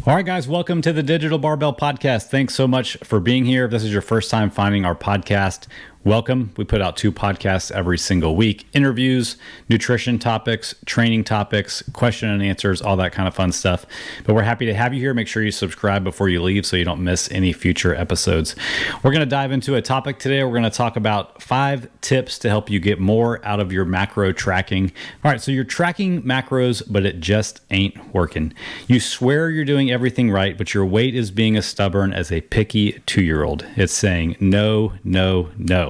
All right, guys, welcome to the Digital Barbell Podcast. Thanks so much for being here. If this is your first time finding our podcast, welcome. We put out 2 podcasts every single week: interviews, nutrition topics, training topics, question and answers, all that kind of fun stuff. But we're happy to have you here. Make sure you subscribe before you leave so you don't miss any future episodes. We're going to dive into a topic today. We're going to talk about 5 tips to help you get more out of your macro tracking. All right, so you're tracking macros, but it just ain't working. You swear you're doing everything right, but your weight is being as stubborn as a picky 2-year-old. It's saying no, no, no.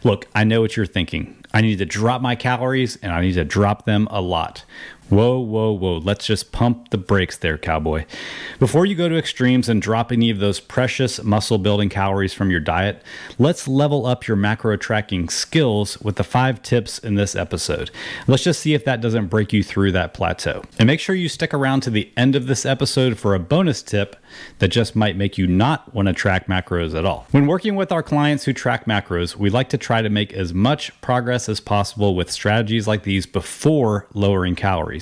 Look, I know what you're thinking. I need to drop my calories and I need to drop them a lot. Whoa, whoa, whoa. Let's just pump the brakes there, cowboy. Before you go to extremes and drop any of those precious muscle building calories from your diet, let's level up your macro tracking skills with the 5 tips in this episode. Let's just see if that doesn't break you through that plateau. And make sure you stick around to the end of this episode for a bonus tip that just might make you not want to track macros at all. When working with our clients who track macros, we like to try to make as much progress as possible with strategies like these before lowering calories.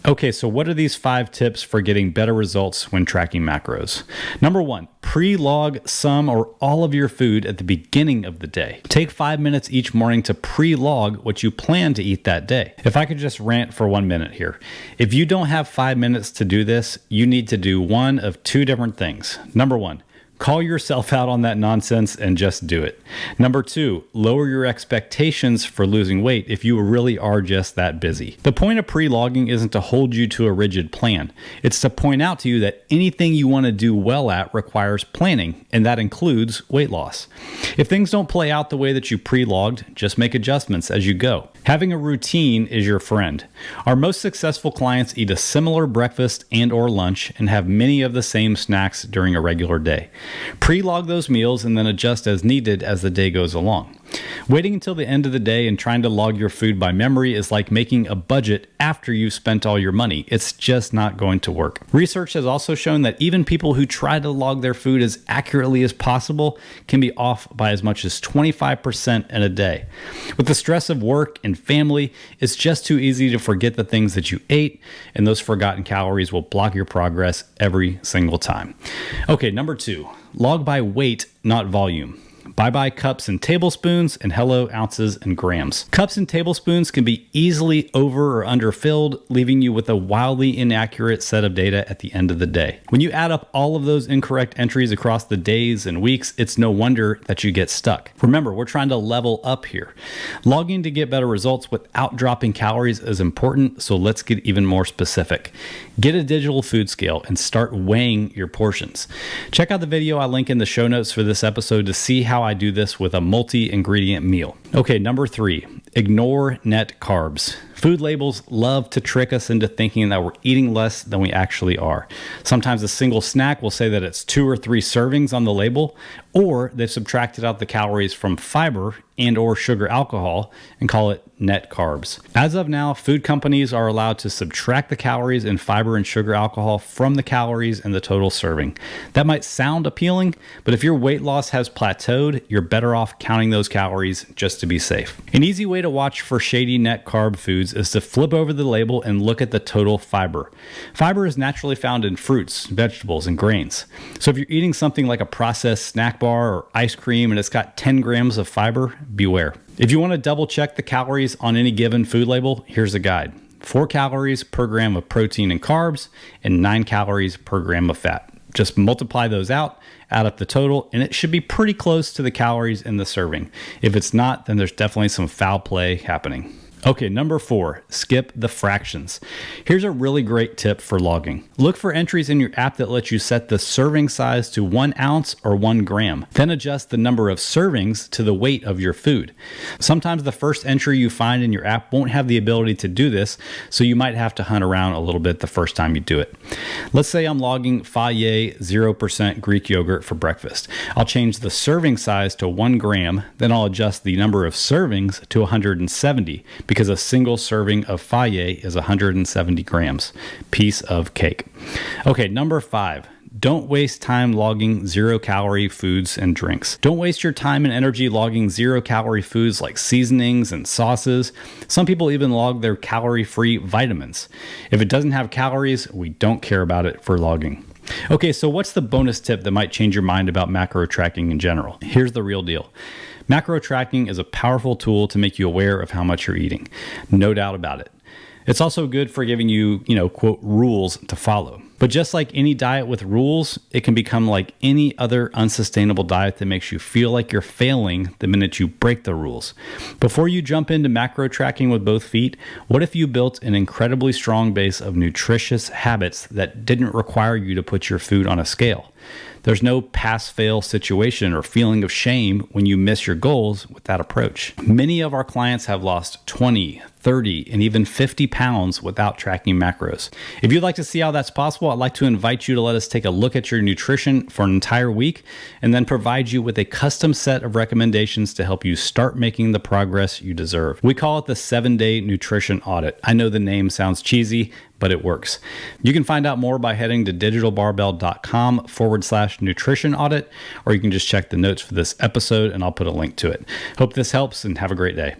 Okay, so what are these 5 tips for getting better results when tracking macros? Number 1, pre-log some or all of your food at the beginning of the day. Take 5 minutes each morning to pre-log what you plan to eat that day. If I could just rant for 1 minute here. If you don't have 5 minutes to do this, you need to do one of 2 different things. Number 1, call yourself out on that nonsense and just do it. Number 2, lower your expectations for losing weight if you really are just that busy. The point of pre-logging isn't to hold you to a rigid plan. It's to point out to you that anything you want to do well at requires planning, and that includes weight loss. If things don't play out the way that you pre-logged, just make adjustments as you go. Having a routine is your friend. Our most successful clients eat a similar breakfast and or lunch and have many of the same snacks during a regular day. Pre-log those meals and then adjust as needed as the day goes along. Waiting until the end of the day and trying to log your food by memory is like making a budget after you've spent all your money. It's just not going to work. Research has also shown that even people who try to log their food as accurately as possible can be off by as much as 25% in a day. With the stress of work and family, it's just too easy to forget the things that you ate, and those forgotten calories will block your progress every single time. Okay, number 2, log by weight, not volume. Bye-bye cups and tablespoons, and hello ounces and grams. Cups and tablespoons can be easily over or underfilled, leaving you with a wildly inaccurate set of data at the end of the day. When you add up all of those incorrect entries across the days and weeks, it's no wonder that you get stuck. Remember, we're trying to level up here. Logging to get better results without dropping calories is important, so let's get even more specific. Get a digital food scale and start weighing your portions. Check out the video I link in the show notes for this episode to see how I do this with a multi-ingredient meal. Okay, number 3, ignore net carbs. Food labels love to trick us into thinking that we're eating less than we actually are. Sometimes a single snack will say that it's 2 or 3 servings on the label, or they've subtracted out the calories from fiber and or sugar alcohol and call it net carbs. As of now, food companies are allowed to subtract the calories in fiber and sugar alcohol from the calories in the total serving. That might sound appealing, but if your weight loss has plateaued, you're better off counting those calories just to be safe. An easy way to watch for shady net carb foods is to flip over the label and look at the total fiber. Fiber is naturally found in fruits, vegetables, and grains. So if you're eating something like a processed snack bar or ice cream and it's got 10 grams of fiber, beware. If you want to double check the calories on any given food label, here's a guide. 4 calories per gram of protein and carbs and 9 calories per gram of fat. Just multiply those out, add up the total, and it should be pretty close to the calories in the serving. If it's not, then there's definitely some foul play happening. Okay, number 4, skip the fractions. Here's a really great tip for logging. Look for entries in your app that let you set the serving size to 1 ounce or 1 gram. Then adjust the number of servings to the weight of your food. Sometimes the first entry you find in your app won't have the ability to do this, so you might have to hunt around a little bit the first time you do it. Let's say I'm logging Fage 0% Greek yogurt for breakfast. I'll change the serving size to 1 gram, then I'll adjust the number of servings to 170, because a single serving of Fage is 170 grams. Piece of cake. Okay, number 5. Don't waste time logging 0-calorie foods and drinks. Don't waste your time and energy logging 0-calorie foods like seasonings and sauces. Some people even log their calorie-free vitamins. If it doesn't have calories, we don't care about it for logging. Okay, so what's the bonus tip that might change your mind about macro tracking in general? Here's the real deal. Macro tracking is a powerful tool to make you aware of how much you're eating. No doubt about it. It's also good for giving you, quote, rules to follow. But just like any diet with rules, it can become like any other unsustainable diet that makes you feel like you're failing the minute you break the rules. Before you jump into macro tracking with both feet, what if you built an incredibly strong base of nutritious habits that didn't require you to put your food on a scale? There's no pass-fail situation or feeling of shame when you miss your goals with that approach. Many of our clients have lost 20, 30, and even 50 pounds without tracking macros. If you'd like to see how that's possible, I'd like to invite you to let us take a look at your nutrition for an entire week and then provide you with a custom set of recommendations to help you start making the progress you deserve. We call it the 7-Day Nutrition Audit. I know the name sounds cheesy, but it works. You can find out more by heading to digitalbarbell.com/nutrition audit, or you can just check the notes for this episode and I'll put a link to it. Hope this helps and have a great day.